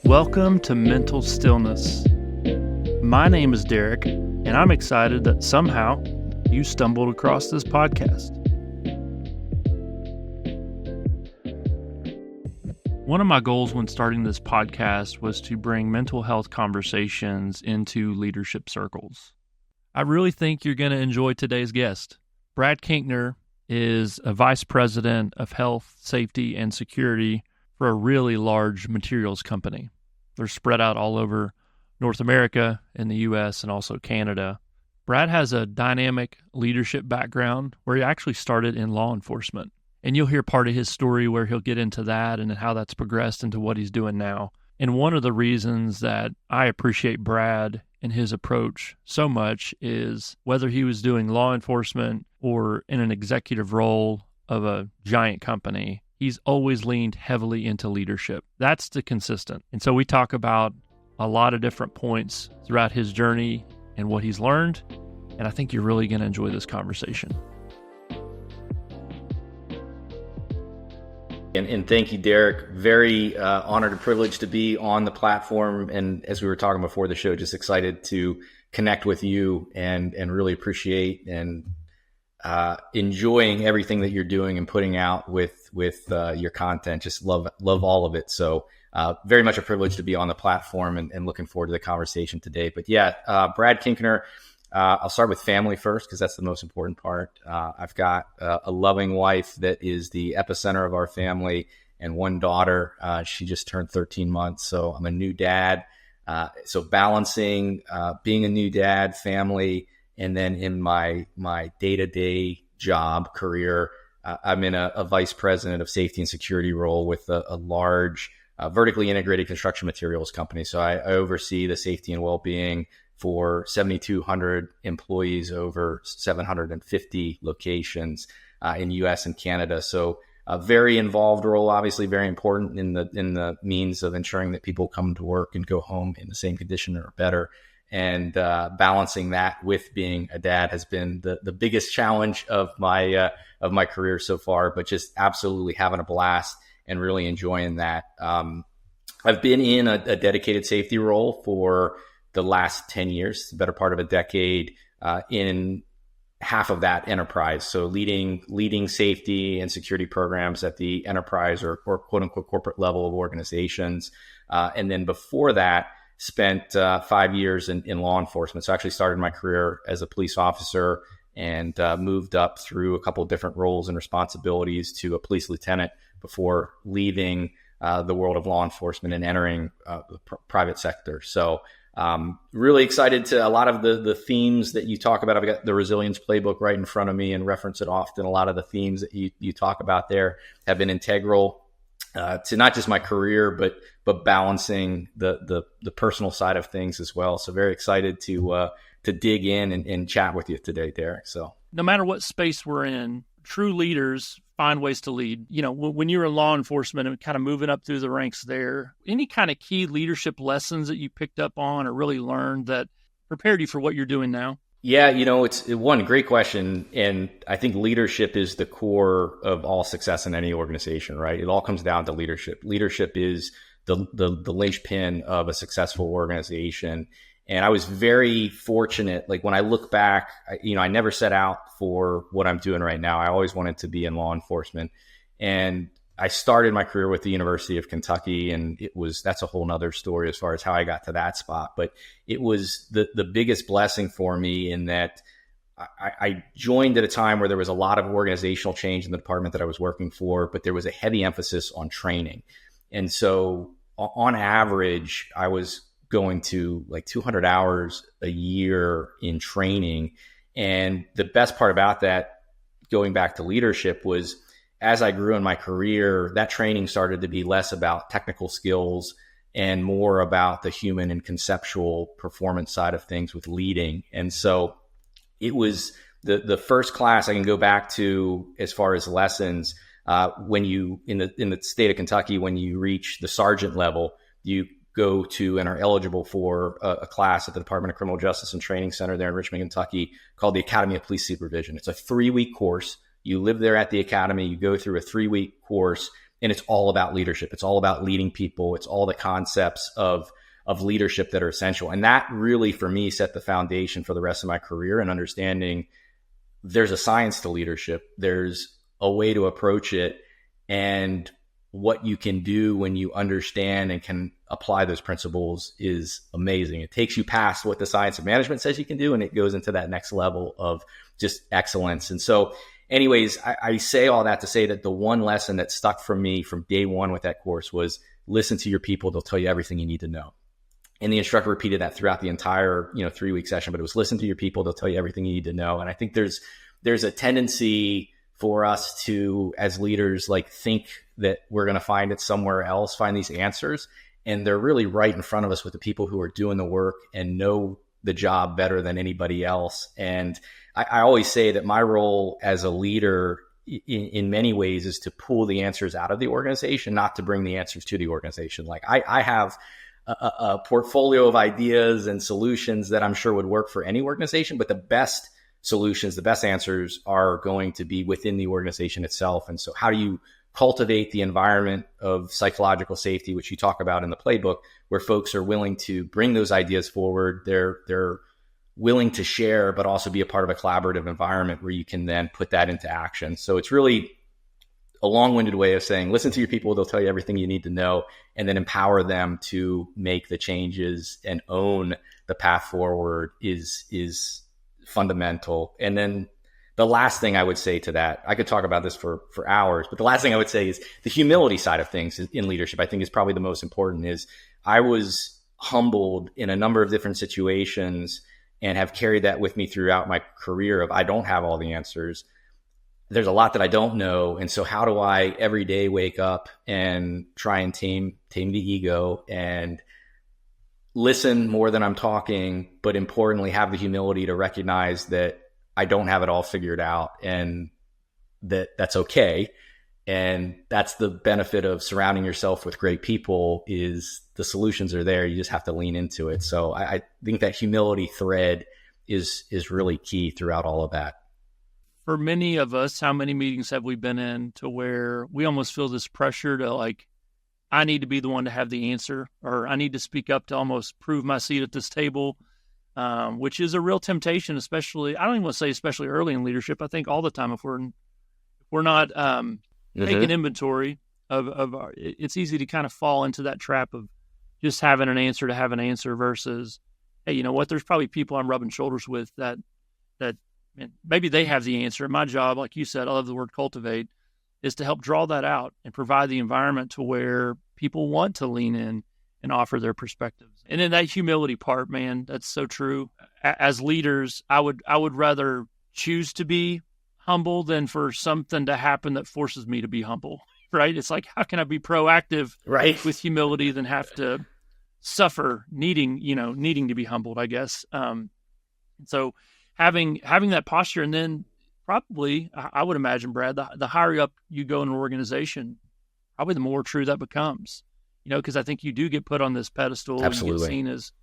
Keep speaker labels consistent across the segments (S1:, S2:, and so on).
S1: Welcome to Mental Stillness. My name is Derek, and I'm excited that somehow you stumbled across this podcast. One of my goals when starting this podcast was to bring mental health conversations into leadership circles. I really think you're going to enjoy today's guest. Brad Kinckiner is a vice president of health, safety, and security for a really large materials company. They're spread out all over North America, in the U.S., and also Canada. Brad has a dynamic leadership background where he actually started in law enforcement. And you'll hear part of his story where he'll get into that and how that's progressed into what he's doing now. And one of the reasons that I appreciate Brad and his approach so much is whether he was doing law enforcement or in an executive role of a giant company, he's always leaned heavily into leadership. That's the consistent. And so we talk about a lot of different points throughout his journey and what he's learned. And I think you're really going to enjoy this conversation.
S2: And thank you, Derek. Very honored and privileged to be on the platform. And as we were talking before the show, just excited to connect with you and really appreciate and enjoying everything that you're doing and putting out with your content. Just love all of it. So very much a privilege to be on the platform and looking forward to the conversation today. But yeah, Brad Kinckiner. I'll start with family first because that's the most important part. I've got a loving wife that is the epicenter of our family and one daughter. She just turned 13 months, so I'm a new dad. So balancing being a new dad, family, and then in my day-to-day job career, I'm in a vice president of safety and security role with a large vertically integrated construction materials company. So I oversee the safety and well-being for 7,200 employees over 750 locations in U.S. and Canada. So a very involved role, obviously very important in the means of ensuring that people come to work and go home in the same condition or better. And balancing that with being a dad has been the biggest challenge of my career so far, but just absolutely having a blast and really enjoying that. I've been in a dedicated safety role for the last 10 years, the better part of a decade, in half of that enterprise. So leading safety and security programs at the enterprise or quote unquote corporate level of organizations. And then before that, spent 5 years in law enforcement. So I actually started my career as a police officer and moved up through a couple of different roles and responsibilities to a police lieutenant before leaving the world of law enforcement and entering the private sector. So really excited to a lot of the themes that you talk about. I've got the resilience playbook right in front of me and reference it often. A lot of the themes that you talk about there have been integral to not just my career, but balancing the personal side of things as well. So very excited to dig in and chat with you today, Derek. So
S1: no matter what space we're in, true leaders find ways to lead. You know, when you're in law enforcement and kind of moving up through the ranks there, any kind of key leadership lessons that you picked up on or really learned that prepared you for what you're doing now?
S2: Yeah, it's one great question. And I think leadership is the core of all success in any organization, right? It all comes down to leadership. Leadership is the linchpin of a successful organization. And I was very fortunate. Like when I look back, I never set out for what I'm doing right now. I always wanted to be in law enforcement. And I started my career with the University of Kentucky, and that's a whole nother story as far as how I got to that spot. But it was the biggest blessing for me in that I joined at a time where there was a lot of organizational change in the department that I was working for, but there was a heavy emphasis on training. And so on average, I was going to like 200 hours a year in training. And the best part about that, going back to leadership, was as I grew in my career, that training started to be less about technical skills and more about the human and conceptual performance side of things with leading. And so it was the first class I can go back to as far as lessons. When you in the state of Kentucky, when you reach the sergeant level, you go to and are eligible for a class at the Department of Criminal Justice and Training Center there in Richmond, Kentucky, called the Academy of Police Supervision. It's a 3-week course. You live there at the academy. You go through a 3-week course, And it's all about leadership. It's all about leading people. It's all the concepts of leadership that are essential. And that really, for me, set the foundation for the rest of my career and understanding there's a science to leadership. There's a way to approach it, and what you can do when you understand and can apply those principles is amazing. It takes you past what the science of management says you can do, and it goes into that next level of just excellence. And so anyways, I say all that to say that the one lesson that stuck for me from day one with that course was listen to your people. They'll tell you everything you need to know. And the instructor repeated that throughout the entire, 3-week session, but it was listen to your people. They'll tell you everything you need to know. And I think there's a tendency for us to, as leaders, like think that we're going to find it somewhere else, find these answers. And they're really right in front of us with the people who are doing the work and know the job better than anybody else. And I always say that my role as a leader in many ways is to pull the answers out of the organization, not to bring the answers to the organization. Like I have a portfolio of ideas and solutions that I'm sure would work for any organization, but the best solutions, the best answers are going to be within the organization itself. And so how do you cultivate the environment of psychological safety, which you talk about in the playbook, where folks are willing to bring those ideas forward? They're willing to share, but also be a part of a collaborative environment where you can then put that into action. So it's really a long-winded way of saying, listen to your people. They'll tell you everything you need to know, and then empower them to make the changes and own the path forward is fundamental. And then the last thing I would say to that, I could talk about this for hours, but the last thing I would say is the humility side of things in leadership, I think is probably the most important. Is I was humbled in a number of different situations and have carried that with me throughout my career of I don't have all the answers. There's a lot that I don't know. And so how do I every day wake up and try and tame the ego and listen more than I'm talking, but importantly, have the humility to recognize that I don't have it all figured out and that's okay. And that's the benefit of surrounding yourself with great people is the solutions are there. You just have to lean into it. So I think that humility thread is really key throughout all of that.
S1: For many of us, how many meetings have we been in to where we almost feel this pressure to like, I need to be the one to have the answer, or I need to speak up to almost prove my seat at this table, which is a real temptation, especially, I don't even want to say especially early in leadership. I think all the time, if we're not taking inventory of our, it's easy to kind of fall into that trap of just having an answer to have an answer versus, hey, you know what, there's probably people I'm rubbing shoulders with that man, maybe they have the answer. My job, like you said, I love the word cultivate, is to help draw that out and provide the environment to where people want to lean in and offer their perspectives. And then that humility part, man, that's so true. As leaders, I would rather choose to be humble than for something to happen that forces me to be humble, right? It's like, how can I be proactive with humility than have to suffer needing to be humbled, I guess. So having that posture, and then probably, I would imagine, Brad, the higher up you go in an organization, probably the more true that becomes, because I think you do get put on this pedestal.
S2: Absolutely.
S1: You get seen as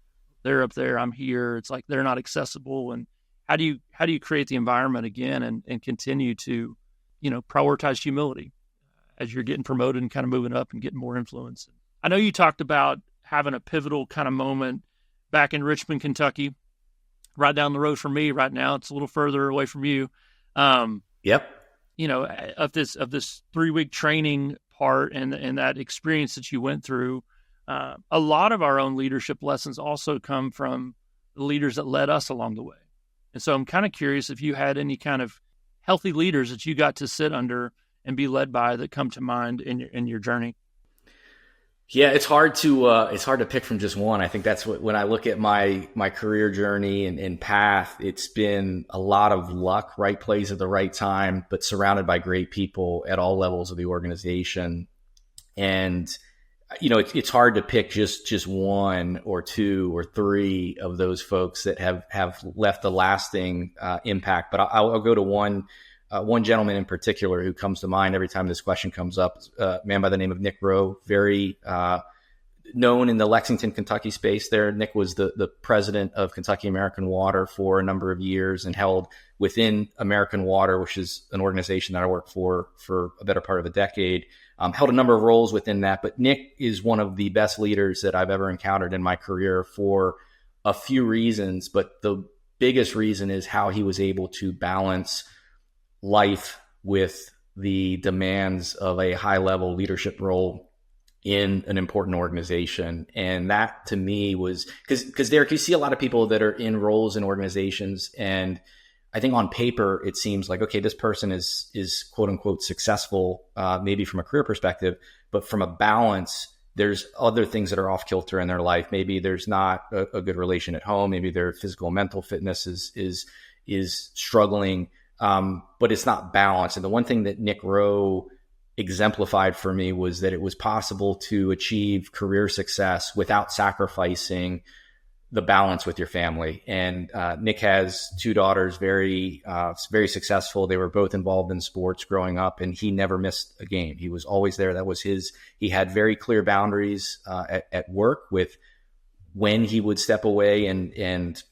S1: they're up there, I'm here. It's like they're not accessible. And how do you create the environment again and continue to, prioritize humility as you're getting promoted and kind of moving up and getting more influence? I know you talked about having a pivotal kind of moment back in Richmond, Kentucky, right down the road from me right now. It's a little further away from you.
S2: Yep.
S1: Of this 3-week training part and that experience that you went through, a lot of our own leadership lessons also come from the leaders that led us along the way. And so I'm kind of curious if you had any kind of healthy leaders that you got to sit under and be led by that come to mind in your journey.
S2: Yeah, it's hard to pick from just one. I think that's when I look at my career journey and path, it's been a lot of luck, right place at the right time, but surrounded by great people at all levels of the organization. And, it's hard to pick just one or two or three of those folks that have left a lasting impact. But I'll go to one gentleman in particular who comes to mind every time this question comes up, a man by the name of Nick Rowe, very known in the Lexington, Kentucky space there. Nick was the president of Kentucky American Water for a number of years and held within American Water, which is an organization that I worked for a better part of a decade, held a number of roles within that. But Nick is one of the best leaders that I've ever encountered in my career for a few reasons. But the biggest reason is how he was able to balance life with the demands of a high-level leadership role in an important organization. And that to me was because Derek, you see a lot of people that are in roles in organizations, and I think on paper it seems like, okay, this person is quote unquote successful, maybe from a career perspective, but from a balance, there's other things that are off kilter in their life. Maybe there's not a good relation at home. Maybe their physical and mental fitness is struggling, but it's not balanced. And the one thing that Nick Rowe exemplified for me was that it was possible to achieve career success without sacrificing the balance with your family. And Nick has two daughters, very successful. They were both involved in sports growing up, and he never missed a game. He was always there. That was he had very clear boundaries at work with when he would step away and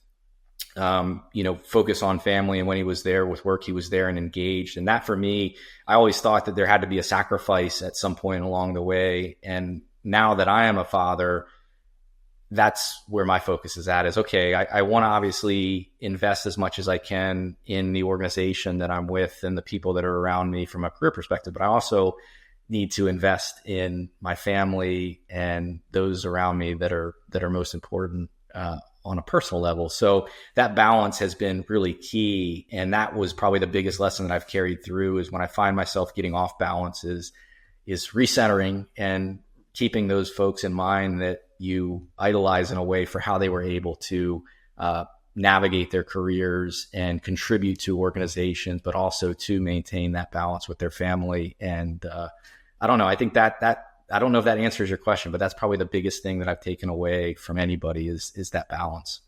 S2: focus on family. And when he was there with work, he was there and engaged. And that for me, I always thought that there had to be a sacrifice at some point along the way. And now that I am a father, that's where my focus is at, is okay, I want to obviously invest as much as I can in the organization that I'm with and the people that are around me from a career perspective, but I also need to invest in my family and those around me that are most important on a personal level. So that balance has been really key. And that was probably the biggest lesson that I've carried through, is when I find myself getting off balance is recentering and keeping those folks in mind that you idolize in a way for how they were able to navigate their careers and contribute to organizations, but also to maintain that balance with their family. And I don't know, I think that I don't know if that answers your question, but that's probably the biggest thing that I've taken away from anybody is that balance.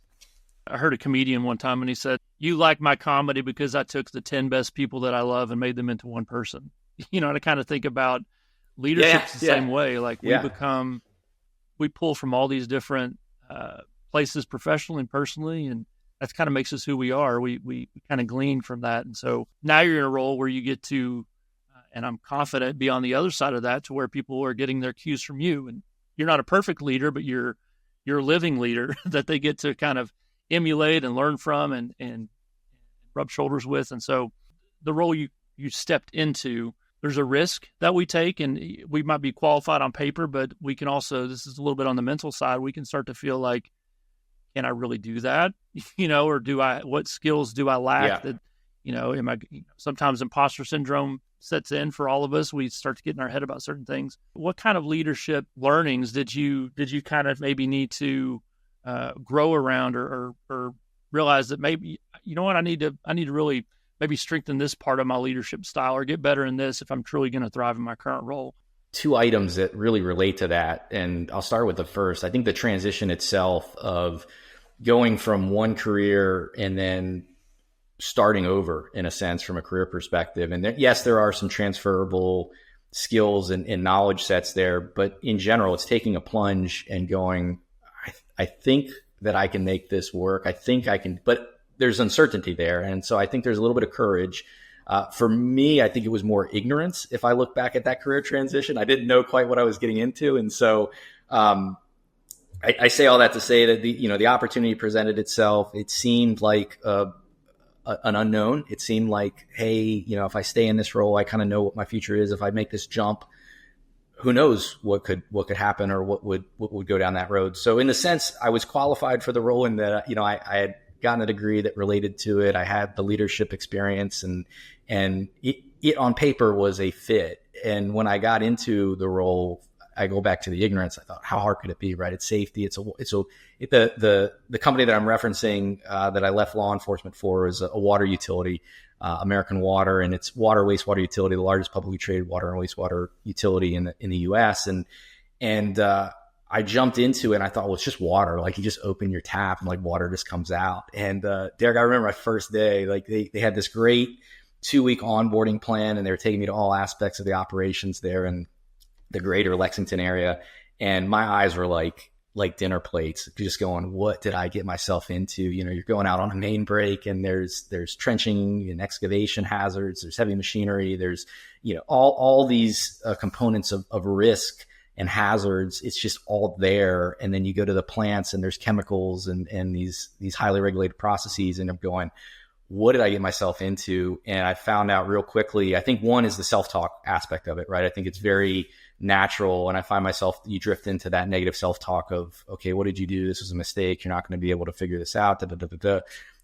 S1: I heard a comedian one time and he said, "You like my comedy because I took the 10 best people that I love and made them into one person." And I kind of think about leadership's the same way. Like we pull from all these different places professionally and personally, and that's kind of makes us who we are. We kind of glean from that. And so now you're in a role where you get to, and I'm confident, be on the other side of that, to where people are getting their cues from you. And you're not a perfect leader, but you're a living leader that they get to kind of emulate and learn from and rub shoulders with. And so the role you stepped into, there's a risk that we take, and we might be qualified on paper, but we can also, this is a little bit on the mental side, we can start to feel like, can I really do that? Or what skills do I lack that, sometimes imposter syndrome sets in for all of us. We start to get in our head about certain things. What kind of leadership learnings did you kind of maybe need to grow around or realize that maybe, I need to really maybe strengthen this part of my leadership style or get better in this if I'm truly going to thrive in my current role?
S2: Two items that really relate to that. And I'll start with the first. I think the transition itself of going from one career and then starting over, in a sense, from a career perspective. And yes, there are some transferable skills and knowledge sets there, but in general, it's taking a plunge and going, I think that I can make this work. I think I can, but there's uncertainty there. And so I think there's a little bit of courage. For me, I think it was more ignorance. If I look back at that career transition, I didn't know quite what I was getting into. And so I say all that to say that the opportunity presented itself. It seemed like an unknown. It seemed like, hey, if I stay in this role, I kind of know what my future is. If I make this jump, who knows what could happen or what would go down that road. So in a sense, I was qualified for the role in that, I had gotten a degree that related to it. I had the leadership experience and it on paper was a fit. And when I got into the role, I go back to the ignorance. I thought, how hard could it be, right? It's safety. The company that I'm referencing, that I left law enforcement for, is a water utility, American Water, and it's wastewater utility, the largest publicly traded water and wastewater utility in the U.S. And I jumped into it and I thought, well, it's just water. Like, you just open your tap and like water just comes out. And Derek, I remember my first day, like they had this great 2-week onboarding plan, and they were taking me to all aspects of the operations there in the greater Lexington area. And my eyes were like dinner plates, just going, what did I get myself into? You're going out on a main break, and there's trenching and excavation hazards, there's heavy machinery, there's, all these components of risk and hazards. It's just all there. And then you go to the plants, and there's chemicals and these highly regulated processes, and I'm going, what did I get myself into? And I found out real quickly, I think one is the self-talk aspect of it, right? I think it's very natural. And I find myself, you drift into that negative self-talk of, okay, what did you do? This was a mistake. You're not going to be able to figure this out. Da, da, da, da, da.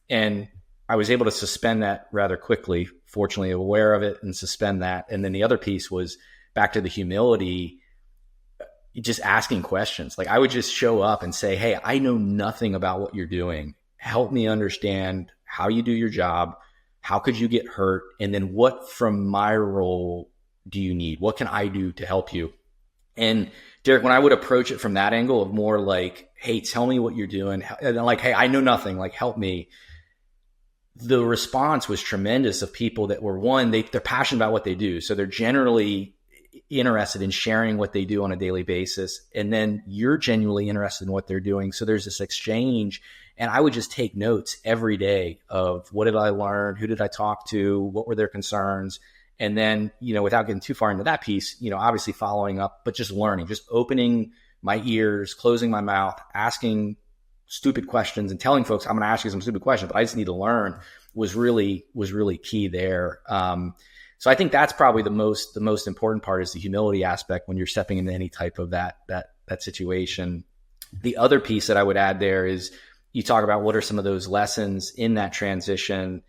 S2: And I was able to suspend that rather quickly, fortunately aware of it, and suspend that. And then the other piece was back to the humility, just asking questions. Like I would just show up and say, hey, I know nothing about what you're doing. Help me understand how you do your job. How could you get hurt? And then what from my role do you need? What can I do to help you? And Derek, when I would approach it from that angle of more like, hey, tell me what you're doing. And like, hey, I know nothing, like help me. The response was tremendous of people that were they're passionate about what they do. So they're generally interested in sharing what they do on a daily basis. And then you're genuinely interested in what they're doing. So there's this exchange. And I would just take notes every day of what did I learn? Who did I talk to? What were their concerns? And then, without getting too far into that piece, obviously following up, but just learning, just opening my ears, closing my mouth, asking stupid questions and telling folks, I'm going to ask you some stupid questions, but I just need to learn was really key there. So I think that's probably the most important part is the humility aspect when you're stepping into any type of that situation. The other piece that I would add there is you talk about what are some of those lessons in that transition.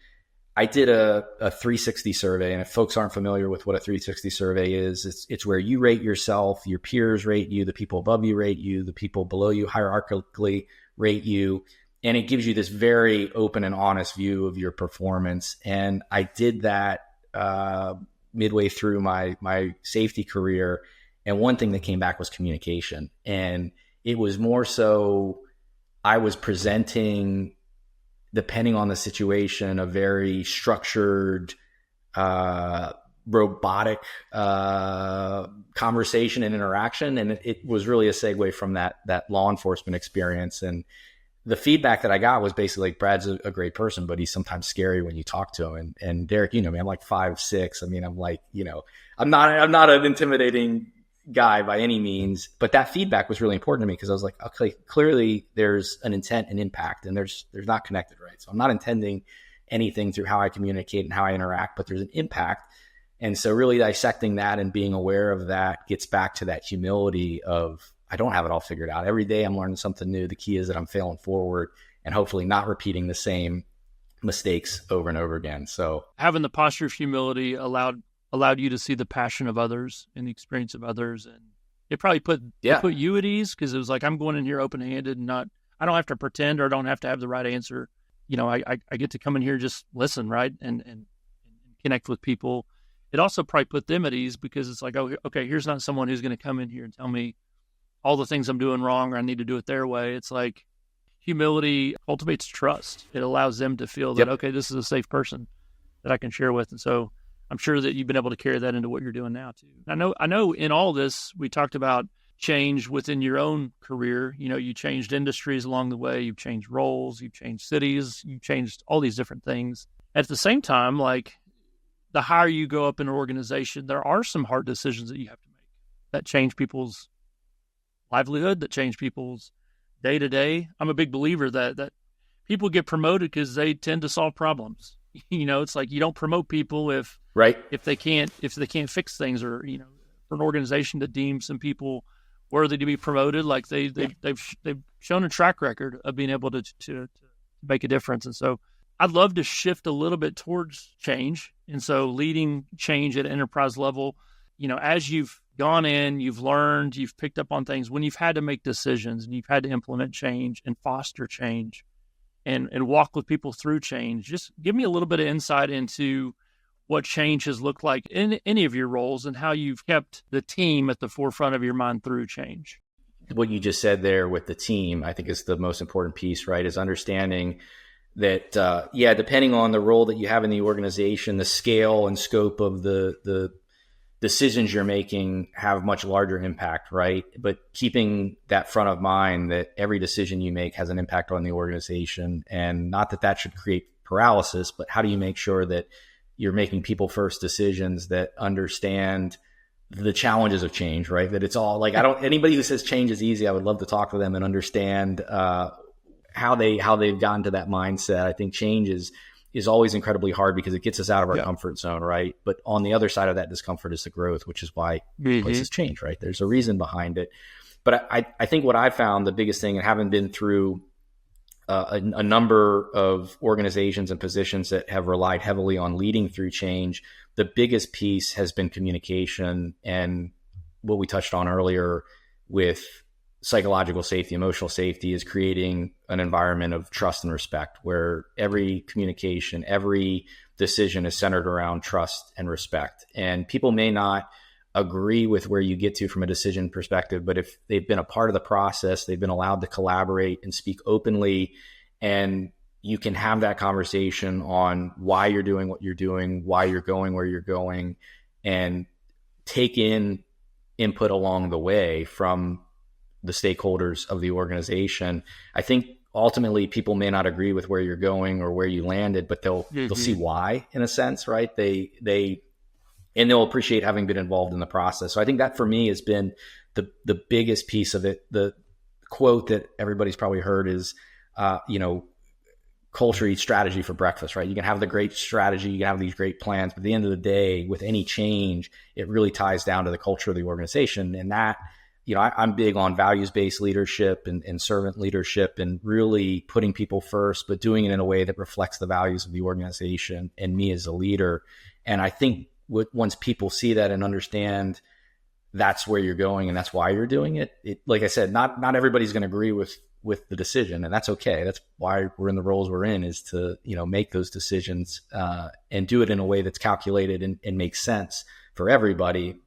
S2: I did a 360 survey, and if folks aren't familiar with what a 360 survey is, it's where you rate yourself, your peers rate you, the people above you rate you, the people below you hierarchically rate you, and it gives you this very open and honest view of your performance. And I did that midway through my safety career, and one thing that came back was communication, and it was more so I was presenting, depending on the situation, a very structured, robotic conversation and interaction. And it was really a segue from that law enforcement experience. And the feedback that I got was basically like, Brad's a great person, but he's sometimes scary when you talk to him. And Derek, me, I'm like 5'6". I mean, I'm like, I'm not an intimidating guy by any means, but that feedback was really important to me because I was like, okay, clearly there's an intent and impact, and there's not connected, right? So I'm not intending anything through how I communicate and how I interact, but there's an impact. And so really dissecting that and being aware of that gets back to that humility of, I don't have it all figured out. Every day I'm learning something new. The key is that I'm failing forward and hopefully not repeating the same mistakes over and over again. So
S1: having the posture of humility allowed you to see the passion of others and the experience of others. And it probably put you at ease because it was like, I'm going in here open-handed and I don't have to pretend or I don't have to have the right answer. I get to come in here, just listen, right? And connect with people. It also probably put them at ease because it's like, oh, okay, here's not someone who's going to come in here and tell me all the things I'm doing wrong or I need to do it their way. It's like humility cultivates trust. It allows them to feel that, okay, this is a safe person that I can share with. And so I'm sure that you've been able to carry that into what you're doing now too. I know in all this, we talked about change within your own career. You changed industries along the way, you've changed roles, you've changed cities, you've changed all these different things. At the same time, like the higher you go up in an organization, there are some hard decisions that you have to make that change people's livelihood, that change people's day to day. I'm a big believer that people get promoted because they tend to solve problems. It's like you don't promote people if they can't fix things, or for an organization that deems some people worthy to be promoted, like they've shown a track record of being able to make a difference. And so I'd love to shift a little bit towards change. And so leading change at enterprise level, as you've gone in, you've learned, you've picked up on things, when you've had to make decisions and you've had to implement change and foster change and walk with people through change, just give me a little bit of insight into what change has looked like in any of your roles and how you've kept the team at the forefront of your mind through change.
S2: What you just said there with the team, I think is the most important piece, right? Is understanding that, depending on the role that you have in the organization, the scale and scope of the decisions you're making have much larger impact, right? But keeping that front of mind that every decision you make has an impact on the organization, and not that that should create paralysis, but how do you make sure that you're making people first decisions that understand the challenges of change, right? That it's all like, anybody who says change is easy, I would love to talk to them and understand how they've gotten to that mindset. I think change is always incredibly hard because it gets us out of our comfort zone, right? But on the other side of that discomfort is the growth, which is why places change, right? There's a reason behind it. But I think what I found the biggest thing, and having been through a number of organizations and positions that have relied heavily on leading through change, the biggest piece has been communication, and what we touched on earlier with psychological safety, emotional safety, is creating an environment of trust and respect where every communication, every decision is centered around trust and respect. And people may not agree with where you get to from a decision perspective, but if they've been a part of the process, they've been allowed to collaborate and speak openly, and you can have that conversation on why you're doing what you're doing, why you're going where you're going, and take in input along the way from the stakeholders of the organization. I think ultimately people may not agree with where you're going or where you landed, but they'll see why, in a sense, right? And they'll appreciate having been involved in the process. So I think that for me has been the biggest piece of it. The quote that everybody's probably heard is, culture eats strategy for breakfast, right? You can have the great strategy, you can have these great plans, but at the end of the day, with any change, it really ties down to the culture of the organization. And that, I'm big on values-based leadership and servant leadership, and really putting people first, but doing it in a way that reflects the values of the organization and me as a leader. And I think once people see that and understand that's where you're going and that's why you're doing it, like I said, not everybody's going to agree with the decision, and that's okay. That's why we're in the roles we're in, is to, make those decisions and do it in a way that's calculated and makes sense for everybody,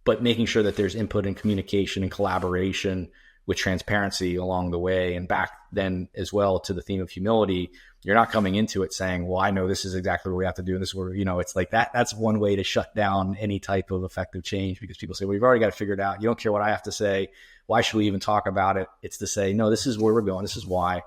S2: but making sure that there's input and communication and collaboration with transparency along the way. And back then as well, to the theme of humility, you're not coming into it saying, well, I know this is exactly what we have to do. And this is where, it's like that's one way to shut down any type of effective change, because people say, well, you've already got it figured out. You don't care what I have to say. Why should we even talk about it? It's to say, no, this is where we're going. This is why.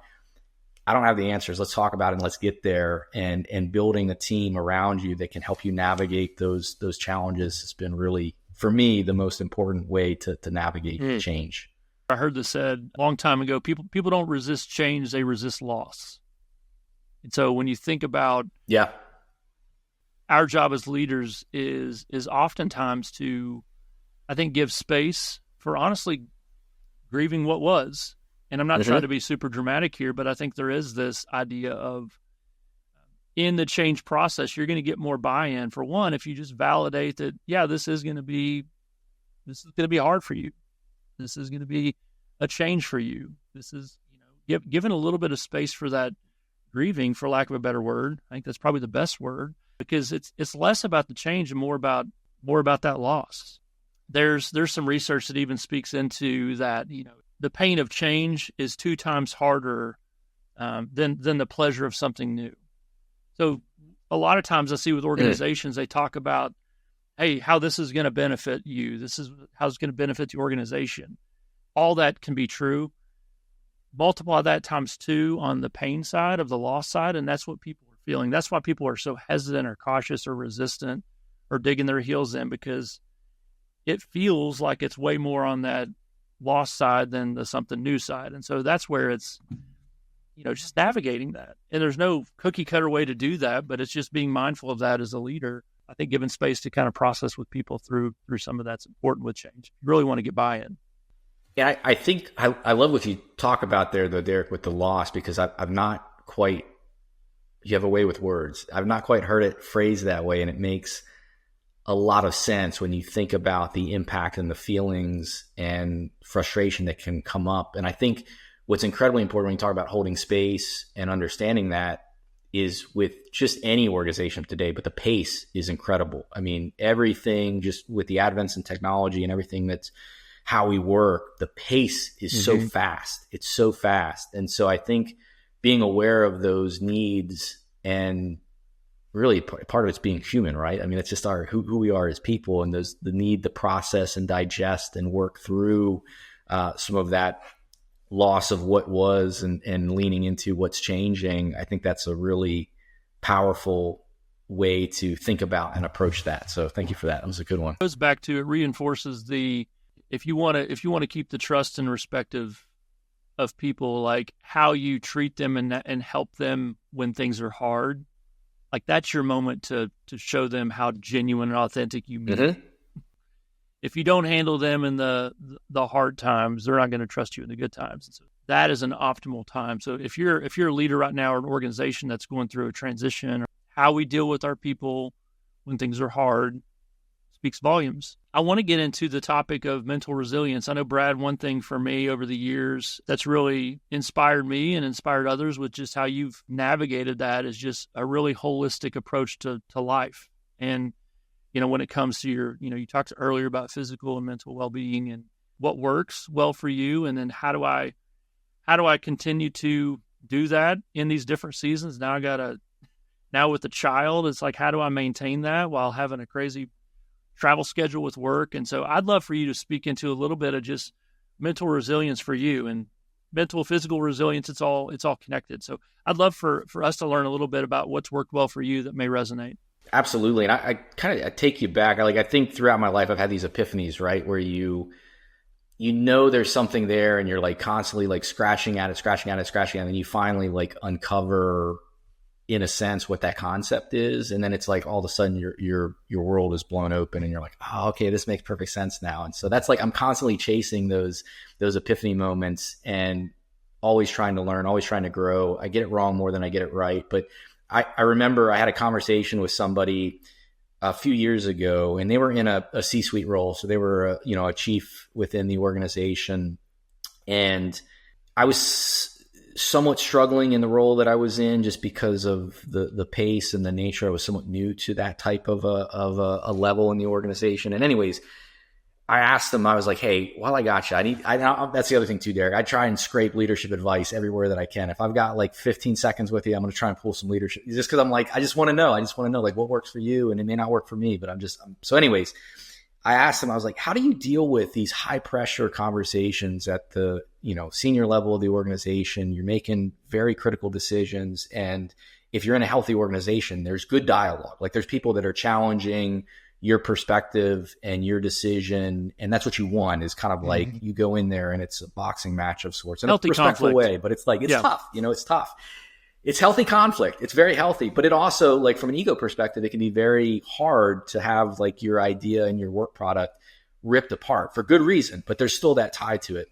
S2: I don't have the answers. Let's talk about it and let's get there. And building a team around you that can help you navigate those challenges has been really, for me, the most important way to navigate change.
S1: I heard this said a long time ago, people don't resist change, they resist loss. And so when you think about our job as leaders is oftentimes to, I think, give space for honestly grieving what was. And I'm not trying to be super dramatic here, but I think there is this idea of, in the change process, you're going to get more buy-in. For one, if you just validate that, this is going to be hard for you. This is going to be a change for you. This is, given a little bit of space for that grieving, for lack of a better word. I think that's probably the best word, because it's less about the change and more about that loss. There's some research that even speaks into that, the pain of change is 2 times harder than the pleasure of something new. So a lot of times I see with organizations, they talk about, hey, how this is going to benefit you. This is how it's going to benefit the organization. All that can be true. Multiply that times 2 on the pain side of the loss side, and that's what people are feeling. That's why people are so hesitant or cautious or resistant or digging their heels in, because it feels like it's way more on that loss side than the something new side. And so that's where it's, just navigating that. And there's no cookie cutter way to do that, but it's just being mindful of that as a leader. I think giving space to kind of process with people through some of that's important with change. You really want to get buy-in.
S2: Yeah, I think I love what you talk about there, though, Derek, with the loss, because I've not quite, you have a way with words. I've not quite heard it phrased that way, and it makes a lot of sense when you think about the impact and the feelings and frustration that can come up. And I think what's incredibly important when you talk about holding space and understanding that is with just any organization today, but the pace is incredible. I mean, everything, just with the advents in technology and everything that's how we work, the pace is so fast. It's so fast. And so I think being aware of those needs and really part of it's being human, right? I mean, it's just who we are as people, and the need to process and digest and work through some of that loss of what was and leaning into what's changing. I think that's a really powerful way to think about and approach that. So thank you for that. That was a good one.
S1: It goes back to, it reinforces if you want to keep the trust and respect of people, like how you treat them and help them when things are hard. Like that's your moment to show them how genuine and authentic you mean.
S2: Mm-hmm.
S1: If you don't handle them in the hard times, they're not going to trust you in the good times. And so that is an optimal time. So if you're a leader right now or an organization that's going through a transition, or how we deal with our people when things are hard speaks volumes. I want to get into the topic of mental resilience. I know, Brad, one thing for me over the years that's really inspired me and inspired others with just how you've navigated that is just a really holistic approach to life. And, when it comes to you talked earlier about physical and mental well-being and what works well for you. And then how do I continue to do that in these different seasons? Now with a child, it's like, how do I maintain that while having a crazy travel schedule with work? And so I'd love for you to speak into a little bit of just mental resilience for you, and mental, physical resilience. It's all connected. So I'd love for us to learn a little bit about what's worked well for you that may resonate.
S2: Absolutely. And I kind of take you back. I think throughout my life, I've had these epiphanies, right? Where there's something there and you're like constantly like scratching at it. And then you finally like uncover, in a sense, what that concept is. And then it's like all of a sudden your world is blown open and you're like, oh, okay, this makes perfect sense now. And so that's like, I'm constantly chasing those epiphany moments and always trying to learn, always trying to grow. I get it wrong more than I get it right. But I remember I had a conversation with somebody a few years ago, and they were in a C-suite role. So they were, a chief within the organization. And I was somewhat struggling in the role that I was in just because of the pace and the nature. I was somewhat new to that type of a level in the organization. And anyways, I asked them, I was like, hey, while I got you, that's the other thing too, Derek. I try and scrape leadership advice everywhere that I can. If I've got like 15 seconds with you, I'm going to try and pull some leadership just because I'm like, I just want to know like what works for you, and it may not work for me, but so anyways, I asked them, I was like, how do you deal with these high pressure conversations at the, senior level of the organization? You're making very critical decisions. And if you're in a healthy organization, there's good dialogue. Like there's people that are challenging your perspective and your decision. And that's what you want, is kind of like you go in there and it's a boxing match of sorts in a respectful
S1: conflict
S2: way, but it's like, it's tough, it's tough. It's healthy conflict. It's very healthy, but it also, like from an ego perspective, it can be very hard to have like your idea and your work product ripped apart for good reason, but there's still that tie to it.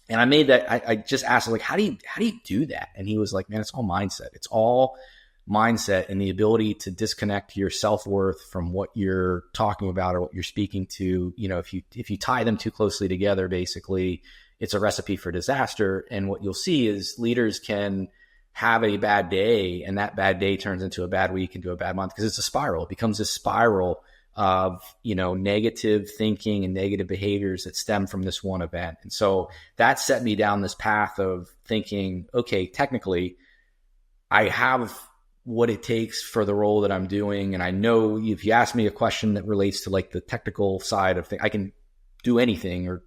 S2: And I just asked him, like, how do you do that? And he was like, man, it's all mindset. It's all mindset and the ability to disconnect your self-worth from what you're talking about or what you're speaking to. If you tie them too closely together, basically it's a recipe for disaster. And what you'll see is leaders can have a bad day, and that bad day turns into a bad week, into a bad month, because it's a spiral. It becomes a spiral of, negative thinking and negative behaviors that stem from this one event. And so that set me down this path of thinking, okay, technically I have what it takes for the role that I'm doing. And I know if you ask me a question that relates to like the technical side of things, I can do anything,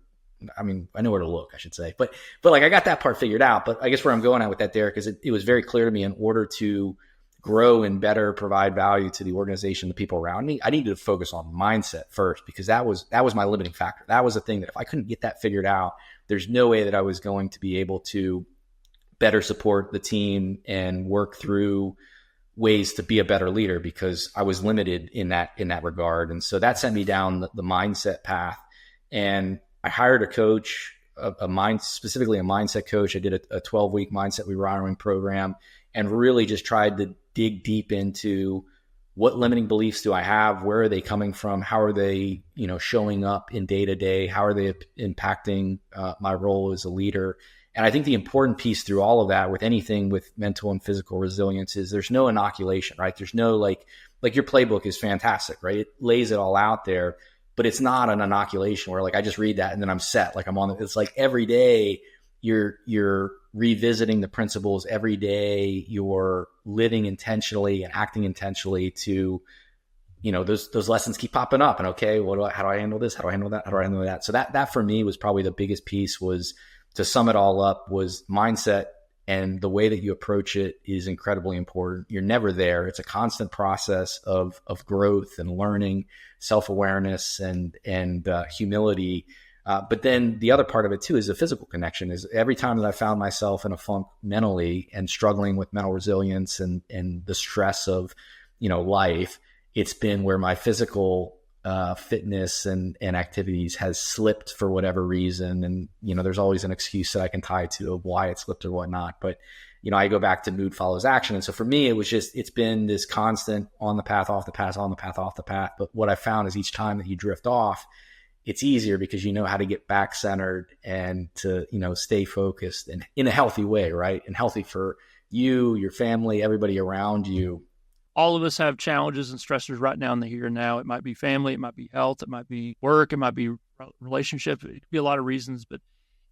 S2: I know where to look, I should say, but like I got that part figured out. But I guess where I'm going at with that, Derek, is it was very clear to me, in order to grow and better provide value to the organization, the people around me, I needed to focus on mindset first, because that was my limiting factor. That was the thing that if I couldn't get that figured out, there's no way that I was going to be able to better support the team and work through ways to be a better leader, because I was limited in that regard. And so that sent me down the mindset path. And I hired a coach, specifically a mindset coach. I did a 12-week mindset rewiring program, and really just tried to dig deep into what limiting beliefs do I have? Where are they coming from? How are they, showing up in day to day? How are they impacting my role as a leader? And I think the important piece through all of that, with anything with mental and physical resilience, is there's no inoculation, right? There's no like your playbook is fantastic, right? It lays it all out there, but it's not an inoculation where like I just read that and then I'm set. Like I'm on it's like every day you're revisiting the principles every day. You're living intentionally and acting intentionally to, those lessons keep popping up. And okay, how do I handle this? How do I handle that? How do I handle that? So that for me was probably the biggest piece. Was to sum it all up, was mindset, and the way that you approach it is incredibly important. You're never there. It's a constant process of growth and learning, self-awareness, and humility. But then the other part of it too is the physical connection. Is every time that I found myself in a funk mentally and struggling with mental resilience and the stress of, life, it's been where my physical fitness and activities has slipped for whatever reason. And, there's always an excuse that I can tie to of why it slipped or whatnot. But, I go back to mood follows action. And so for me, it's been this constant on the path, off the path, on the path, off the path. But what I found is each time that you drift off, it's easier because you know how to get back centered and to, stay focused and in a healthy way, right? And healthy for you, your family, everybody around you.
S1: All of us have challenges and stressors right now in the here and now. It might be family, it might be health, it might be work, it might be relationship. It could be a lot of reasons, but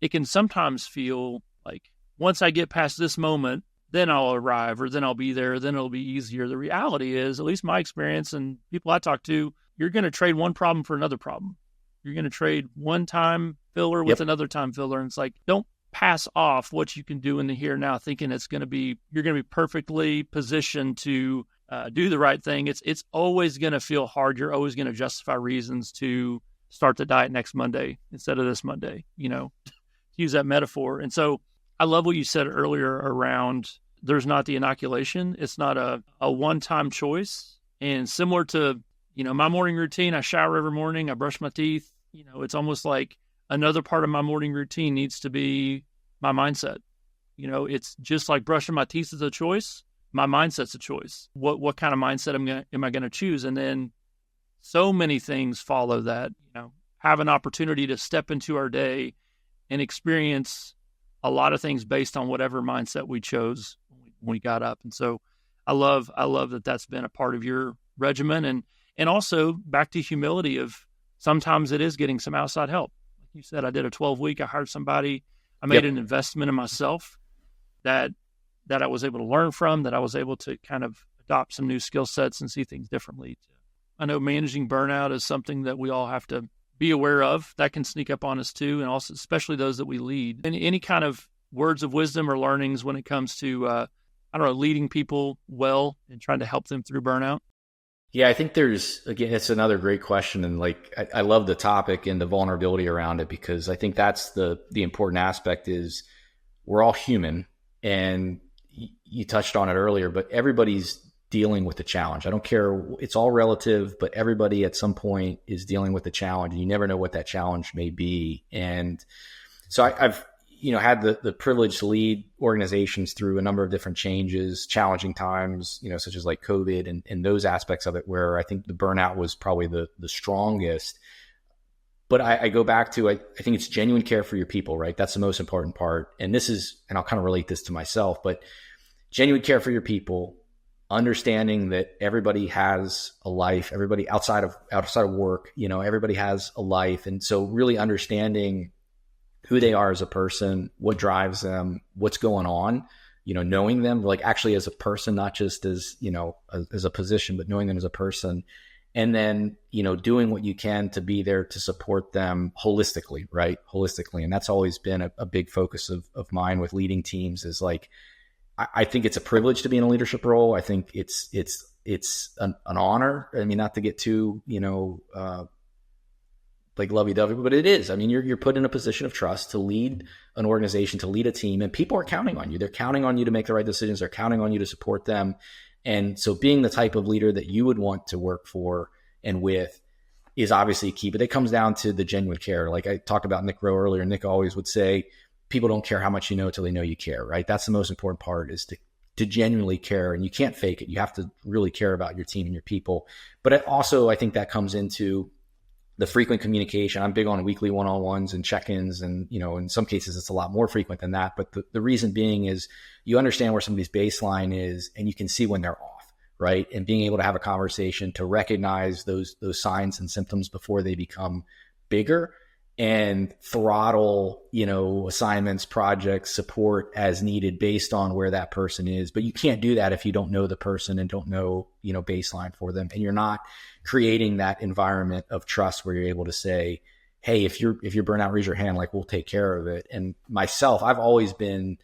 S1: it can sometimes feel like once I get past this moment, then I'll arrive, or then I'll be there, then it'll be easier. The reality is, at least my experience and people I talk to, you're going to trade one problem for another problem. You're going to trade one time filler with another time filler. And it's like, don't pass off what you can do in the here and now thinking you're going to be perfectly positioned to do the right thing. It's always going to feel hard. You're always going to justify reasons to start the diet next Monday instead of this Monday, to use that metaphor. And so I love what you said earlier around there's not the inoculation. It's not a one-time choice. And similar to, my morning routine, I shower every morning, I brush my teeth. It's almost like another part of my morning routine needs to be my mindset. It's just like brushing my teeth is a choice. My mindset's a choice. What kind of mindset am I going to choose? And then so many things follow that, have an opportunity to step into our day and experience a lot of things based on whatever mindset we chose when we got up. And so I love that that's been a part of your regimen. And also back to humility of sometimes it is getting some outside help. Like you said, I did a 12-week, I hired somebody, I made an investment in myself that I was able to learn from, that I was able to kind of adopt some new skill sets and see things differently. I know managing burnout is something that we all have to be aware of. That can sneak up on us too, and also especially those that we lead. Any kind of words of wisdom or learnings when it comes to, leading people well and trying to help them through burnout?
S2: Yeah, I think it's another great question. And I love the topic and the vulnerability around it, because I think that's the important aspect is we're all human. And you touched on it earlier, but everybody's dealing with the challenge. I don't care. It's all relative, but everybody at some point is dealing with the challenge, and you never know what that challenge may be. And so I've had the privilege to lead organizations through a number of different changes, challenging times, such as like COVID and those aspects of it, where I think the burnout was probably the strongest. But I go back to, I think it's genuine care for your people, right? That's the most important part. And I'll kind of relate this to myself, but genuine care for your people, understanding that everybody has a life, everybody outside of work, everybody has a life. And so really understanding who they are as a person, what drives them, what's going on, knowing them like actually as a person, not just as a position, but knowing them as a person. And then, doing what you can to be there to support them holistically, right? Holistically. And that's always been a big focus of mine with leading teams is like, I think it's a privilege to be in a leadership role. I think it's an honor. I mean, not to get too, like lovey-dovey, but it is. I mean, you're put in a position of trust to lead an organization, to lead a team, and people are counting on you. They're counting on you to make the right decisions. They're counting on you to support them. And so being the type of leader that you would want to work for and with is obviously key, but it comes down to the genuine care. Like I talked about Nick Rowe earlier. Nick always would say, people don't care how much you know till they know you care, right? That's the most important part, is to genuinely care, and you can't fake it. You have to really care about your team and your people. But I think that comes into the frequent communication. I'm big on weekly one-on-ones and check-ins, and in some cases it's a lot more frequent than that. But the reason being is you understand where somebody's baseline is, and you can see when they're off, right? And being able to have a conversation to recognize those signs and symptoms before they become bigger, and throttle, assignments, projects, support as needed based on where that person is. But you can't do that if you don't know the person and don't know, baseline for them. And you're not creating that environment of trust where you're able to say, hey, if you're burnt out, raise your hand, like we'll take care of it. And myself, I've always been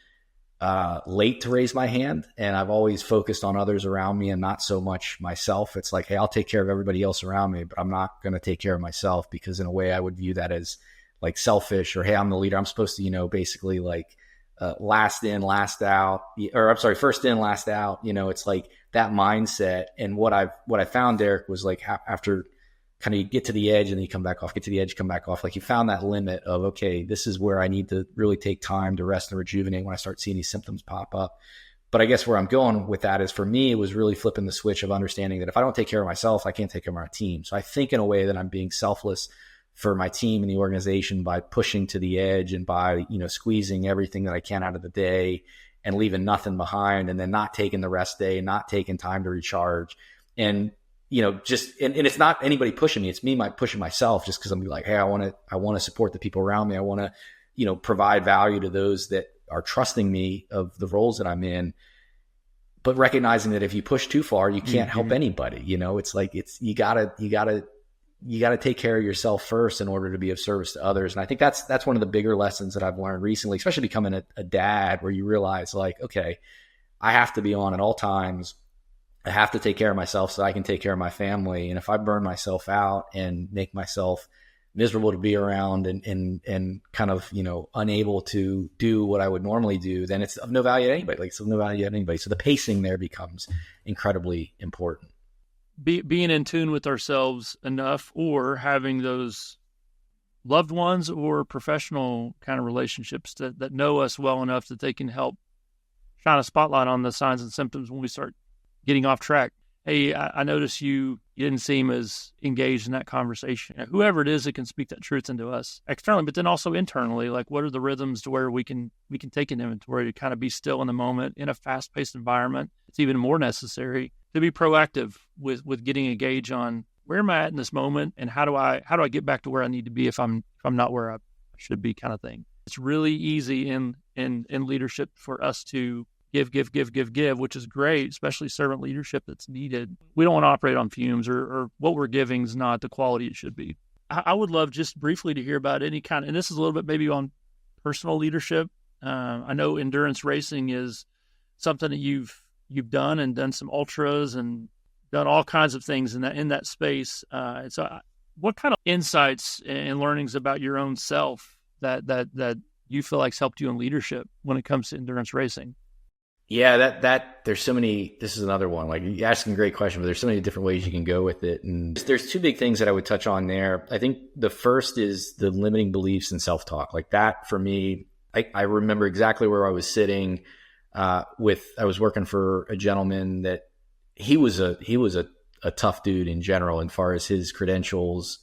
S2: late to raise my hand, and I've always focused on others around me and not so much myself. It's like, hey, I'll take care of everybody else around me, but I'm not going to take care of myself, because in a way I would view that as like selfish, or, hey, I'm the leader, I'm supposed to, basically like last in, last out, or I'm sorry, first in, last out. It's like that mindset. And what I found, Derek, was like after kind of you get to the edge and then you come back off, get to the edge, come back off. Like you found that limit of, okay, this is where I need to really take time to rest and rejuvenate when I start seeing these symptoms pop up. But I guess where I'm going with that is, for me, it was really flipping the switch of understanding that if I don't take care of myself, I can't take care of my team. So I think in a way that I'm being selfless for my team and the organization by pushing to the edge and by, squeezing everything that I can out of the day and leaving nothing behind, and then not taking the rest day, not taking time to recharge. And and it's not anybody pushing me. It's me pushing myself, just because I'm like, hey, I want to support the people around me. I want to, provide value to those that are trusting me of the roles that I'm in. But recognizing that if you push too far, you can't help anybody. It's like, you gotta take care of yourself first in order to be of service to others. And I think that's one of the bigger lessons that I've learned recently, especially becoming a dad, where you realize, like, okay, I have to be on at all times. I have to take care of myself so I can take care of my family. And if I burn myself out and make myself miserable to be around and kind of, unable to do what I would normally do, then it's of no value to anybody. Like, it's of no value to anybody. So the pacing there becomes incredibly important.
S1: Being in tune with ourselves enough, or having those loved ones or professional kind of relationships that know us well enough that they can help shine a spotlight on the signs and symptoms when we start getting off track. Hey, I noticed you didn't seem as engaged in that conversation. Whoever it is that can speak that truth into us externally, but then also internally, like, what are the rhythms to where we can take an inventory to kind of be still in the moment in a fast-paced environment? It's even more necessary to be proactive with getting a gauge on where am I at in this moment, and how do I get back to where I need to be if I'm not where I should be, kind of thing. It's really easy in leadership for us to give, which is great, especially servant leadership that's needed. We don't want to operate on fumes, or what we're giving is not the quality it should be. I would love just briefly to hear about any kind, and this is a little bit maybe on personal leadership. I know endurance racing is something that you've done, and done some ultras and done all kinds of things in that space. So what kind of insights and learnings about your own self that you feel like's helped you in leadership when it comes to endurance racing?
S2: Yeah, that there's so many. This is another one. Like, you're asking a great question, but there's so many different ways you can go with it. And there's two big things that I would touch on there. I think the first is the limiting beliefs and self-talk. Like that, for me, I remember exactly where I was sitting. I was working for a gentleman that he was a tough dude in general, as far as his credentials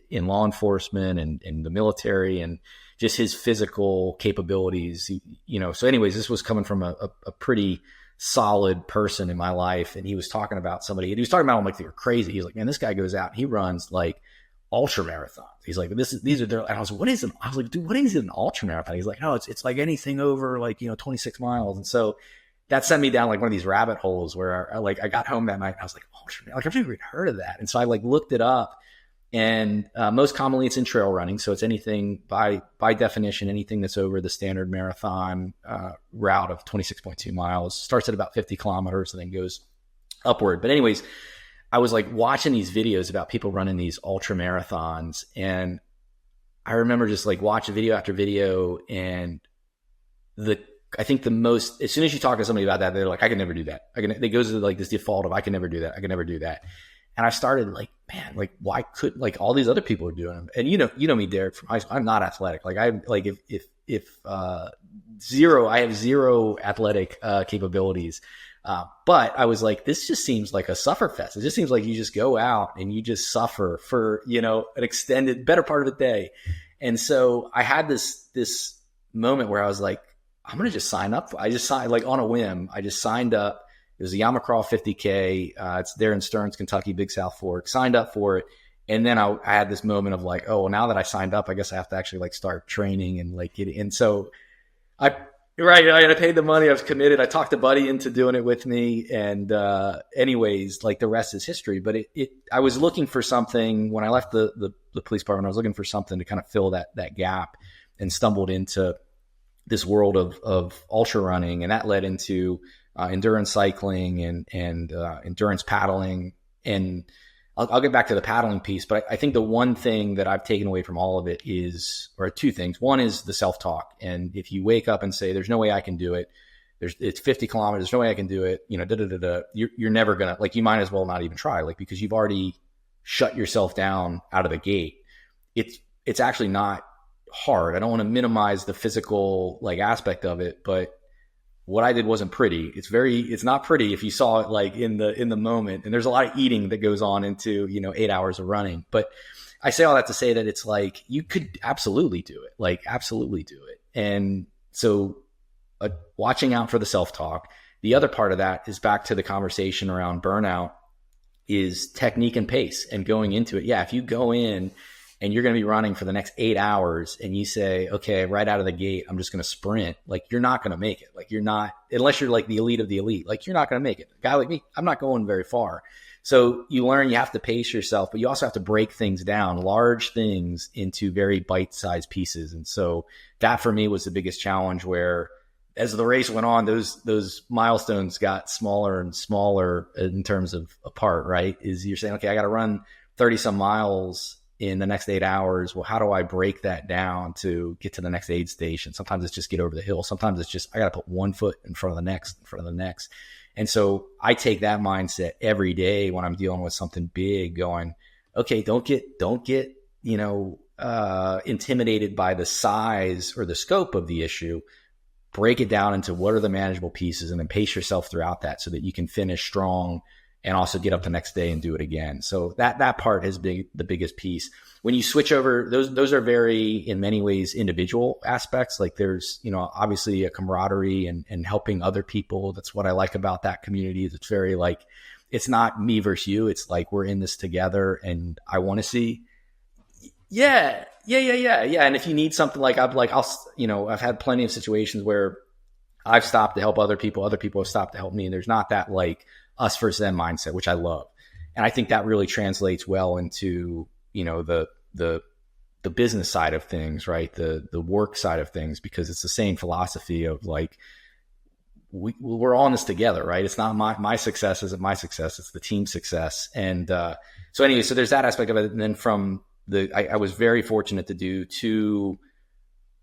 S2: in law enforcement and in the military, and just his physical capabilities, So anyways, this was coming from a pretty solid person in my life. And he was talking about somebody, and he was talking about them like they were crazy. He's like, man, this guy goes out, he runs like ultra marathons. He's like, these are their, and I was like, dude, what is an ultra marathon? He's like, no, it's like anything over like, 26 miles. And so that sent me down like one of these rabbit holes where I got home that night and I was like, ultra, like I've never even heard of that. And so I like looked it up. And most commonly it's in trail running. So it's anything by definition, anything that's over the standard marathon route of 26.2 miles, starts at about 50 kilometers and then goes upward. But anyways, I was like watching these videos about people running these ultra marathons. And I remember just like watching video after video. And I think the most, as soon as you talk to somebody about that, they're like, I can never do that. They go to like this default of I can never do that. I can never do that. And I started like, man, like why could, like all these other people are doing them? And you know me, Derek, from high school, I'm not athletic. Like I have zero athletic capabilities. But I was like, this just seems like a sufferfest. It just seems like you just go out and you just suffer for, an extended better part of the day. And so I had this moment where I was like, I'm going to just sign up. I just signed like on a whim. I just signed up. It was the Yamacraw 50K. It's there in Stearns, Kentucky, Big South Fork. Signed up for it. And then I had this moment of like, oh, well, now that I signed up, I guess I have to actually like start training and like get it. And so I paid the money. I was committed. I talked a buddy into doing it with me. And anyways, like the rest is history. But I was looking for something when I left the police department. I was looking for something to kind of fill that gap, and stumbled into this world of ultra running. And that led into endurance cycling and endurance paddling. And I'll get back to the paddling piece, but I think the one thing that I've taken away from all of it is, or two things. One is the self-talk. And if you wake up and say, there's no way I can do it, it's 50 kilometers, there's no way I can do it, you're never going to, like, you might as well not even try, like, because you've already shut yourself down out of the gate. It's actually not hard. I don't want to minimize the physical like aspect of it, but what I did wasn't pretty. It's not pretty if you saw it like in the moment. And there's a lot of eating that goes on into, 8 hours of running. But I say all that to say that it's like, you could absolutely do it, like absolutely do it. And so watching out for the self-talk. The other part of that is back to the conversation around burnout, is technique and pace and going into it. Yeah. If you go in and you're going to be running for the next 8 hours and you say, okay, right out of the gate, I'm just going to sprint, like, you're not going to make it. Like, you're not, unless you're like the elite of the elite, like, you're not going to make it. A guy like me, I'm not going very far. So you learn you have to pace yourself, but you also have to break things down, large things, into very bite-sized pieces. And so that for me was the biggest challenge, where as the race went on, those milestones got smaller and smaller in terms of apart, right? Is you're saying, okay, I got to run 30 some miles in the next 8 hours. Well, how do I break that down to get to the next aid station? Sometimes it's just get over the hill. Sometimes it's just, I got to put one foot in front of the next, And so I take that mindset every day when I'm dealing with something big, going, okay, don't get, intimidated by the size or the scope of the issue. Break it down into what are the manageable pieces, and then pace yourself throughout that so that you can finish strong and also get up the next day and do it again. So that part has been the biggest piece. When you switch over, those are very, in many ways, individual aspects. Like, there's, obviously a camaraderie and helping other people. That's what I like about that community, is it's very like, it's not me versus you. It's like, we're in this together, and I want to see. Yeah. And if you need something, like, I've had plenty of situations where I've stopped to help other people have stopped to help me. And there's not that like us versus them mindset, which I love. And I think that really translates well into, the business side of things, right? The work side of things, because it's the same philosophy of like, we're all in this together, right? It's not my success isn't my success. It's the team success. And, so anyway, so there's that aspect of it. And then from I was very fortunate to do 2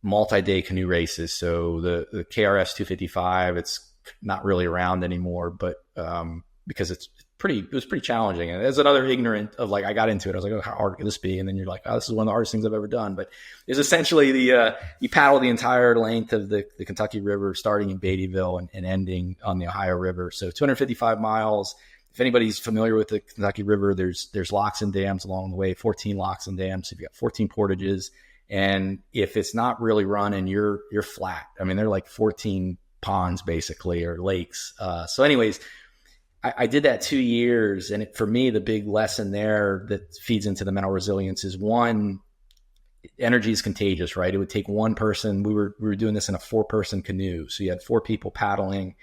S2: multi-day canoe races. So the KRS 255, it's not really around anymore, but because it was pretty challenging. And as another ignorant of like, I got into it, I was like, oh, how hard could this be? And then you're like, oh, this is one of the hardest things I've ever done. But it's essentially you paddle the entire length of the Kentucky River, starting in Beattyville and ending on the Ohio River. So 255 miles. If anybody's familiar with the Kentucky River, there's locks and dams along the way, 14 locks and dams. So you've got 14 portages. And if it's not really running, you're flat. I mean, they're like 14 ponds basically, or lakes. So anyways, I did that 2 years. And for me, the big lesson there that feeds into the mental resilience is, one, energy is contagious, right? It would take one person. We were doing this in a 4-person canoe. So you had 4 people paddling,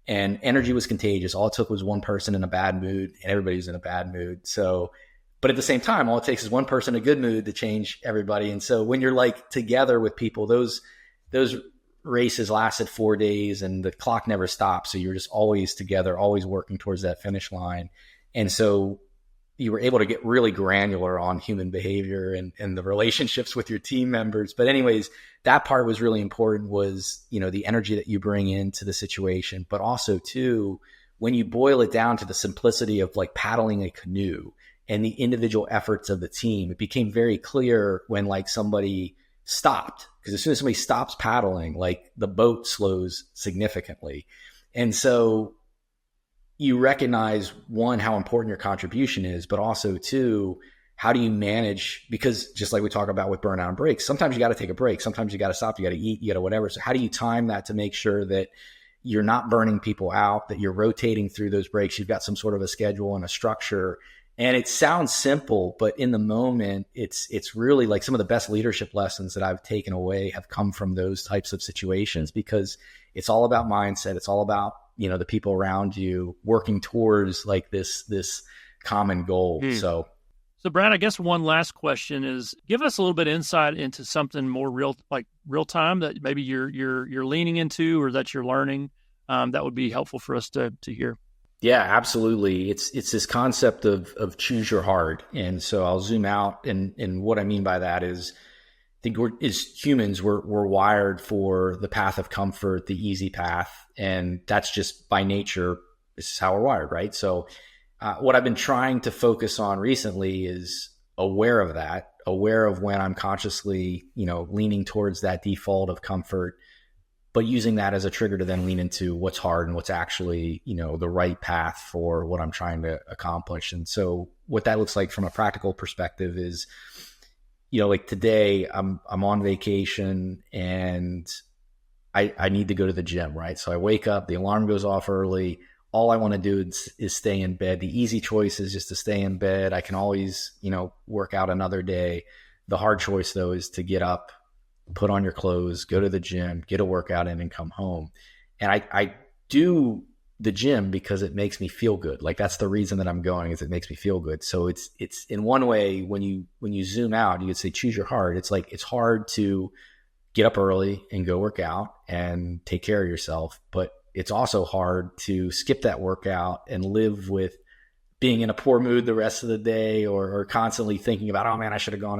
S2: and energy was contagious. All it took was one person in a bad mood, and everybody was in a bad mood. So, but at the same time, all it takes is one person in a good mood to change everybody. And so when you're like together with people, those races lasted 4 days, and the clock never stopped. So you're just always together, always working towards that finish line. And so you were able to get really granular on human behavior and the relationships with your team members. But anyways, that part was really important, was, the energy that you bring into the situation, but also too, when you boil it down to the simplicity of like paddling a canoe and the individual efforts of the team, it became very clear when like somebody stopped, because as soon as somebody stops paddling, like the boat slows significantly. And so you recognize, one, how important your contribution is, but also two, how do you manage, because just like we talk about with burnout and breaks, sometimes you got to take a break. Sometimes you got to stop, you got to eat, you got to whatever. So how do you time that to make sure that you're not burning people out, that you're rotating through those breaks? You've got some sort of a schedule and a structure. And it sounds simple, but in the moment, it's really like some of the best leadership lessons that I've taken away have come from those types of situations, because it's all about mindset. It's all about, the people around you working towards like this common goal. So
S1: Brad, I guess one last question is, give us a little bit of insight into something more real time that maybe you're leaning into or that you're learning. That would be helpful for us to hear.
S2: Yeah, absolutely. It's this concept of choose your hard. And so I'll zoom out. And what I mean by that is, I think as humans, we're wired for the path of comfort, the easy path. And that's just by nature, this is how we're wired, right? So what I've been trying to focus on recently is aware of that, aware of when I'm consciously, leaning towards that default of comfort, but using that as a trigger to then lean into what's hard and what's actually, the right path for what I'm trying to accomplish. And so what that looks like from a practical perspective is, like today I'm on vacation and I need to go to the gym, right? So I wake up, the alarm goes off early. All I want to do is stay in bed. The easy choice is just to stay in bed. I can always, work out another day. The hard choice though is to get up, put on your clothes, go to the gym, get a workout in and come home. And I do the gym because it makes me feel good. Like that's the reason that I'm going, is it makes me feel good. So it's in one way, when you zoom out, you could say choose your hard. It's like, it's hard to get up early and go work out and take care of yourself, but it's also hard to skip that workout and live with being in a poor mood the rest of the day, or constantly thinking about, oh man, I should have gone.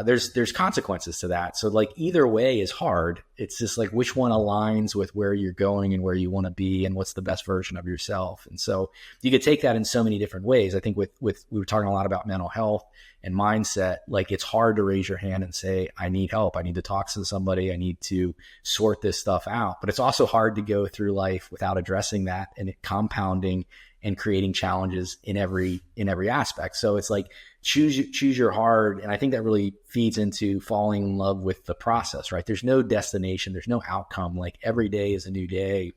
S2: There's consequences to that. So like either way is hard. It's just like which one aligns with where you're going and where you want to be and what's the best version of yourself. And so you could take that in so many different ways. I think with we were talking a lot about mental health and mindset. Like it's hard to raise your hand and say, I need help. I need to talk to somebody. I need to sort this stuff out. But it's also hard to go through life without addressing that and it compounding and creating challenges in every aspect. So it's like choose your hard. And I think that really feeds into falling in love with the process, right? There's no destination. There's no outcome. Like every day is a new day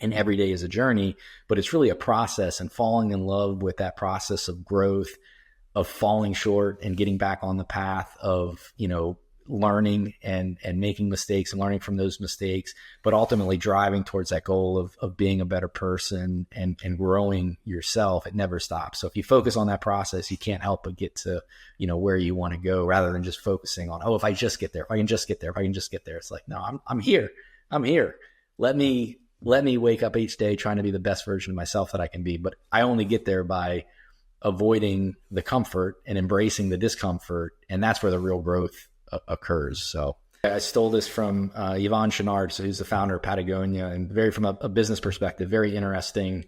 S2: and every day is a journey, but it's really a process, and falling in love with that process of growth, of falling short and getting back on the path of, learning and making mistakes and learning from those mistakes, but ultimately driving towards that goal of being a better person and growing yourself. It never stops. So if you focus on that process, you can't help but get to, where you want to go, rather than just focusing on, if I just get there, if I can just get there. It's like, no, I'm here. Let me wake up each day trying to be the best version of myself that I can be. But I only get there by avoiding the comfort and embracing the discomfort. And that's where the real growth occurs. So I stole this from Yvon Chouinard, so who's the founder of Patagonia, and very from a business perspective, very interesting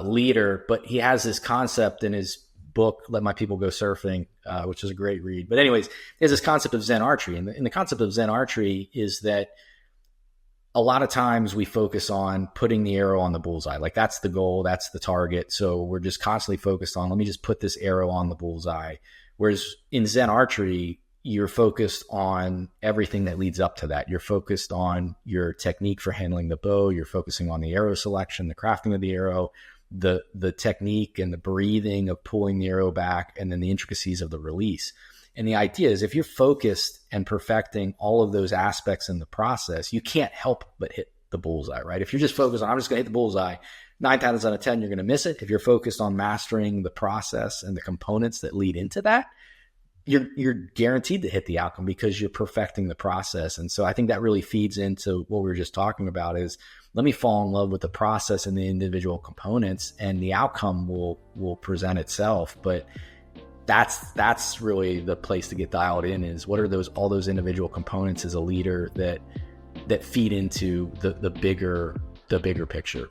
S2: leader. But he has this concept in his book, Let My People Go Surfing, which is a great read. But anyways, he has this concept of Zen archery. And the concept of Zen archery is that a lot of times we focus on putting the arrow on the bullseye. Like that's the goal, that's the target. So we're just constantly focused on, let me just put this arrow on the bullseye. Whereas in Zen archery, you're focused on everything that leads up to that. You're focused on your technique for handling the bow. You're focusing on the arrow selection, the crafting of the arrow, the technique and the breathing of pulling the arrow back, and then the intricacies of the release. And the idea is, if you're focused and perfecting all of those aspects in the process, you can't help but hit the bullseye, right? If you're just focused on, I'm just going to hit the bullseye, 9 times out of 10, you're going to miss it. If you're focused on mastering the process and the components that lead into that, you're guaranteed to hit the outcome because you're perfecting the process. And so I think that really feeds into what we were just talking about, is let me fall in love with the process and the individual components, and the outcome will present itself. But that's really the place to get dialed in, is what are all those individual components as a leader that feed into the bigger picture.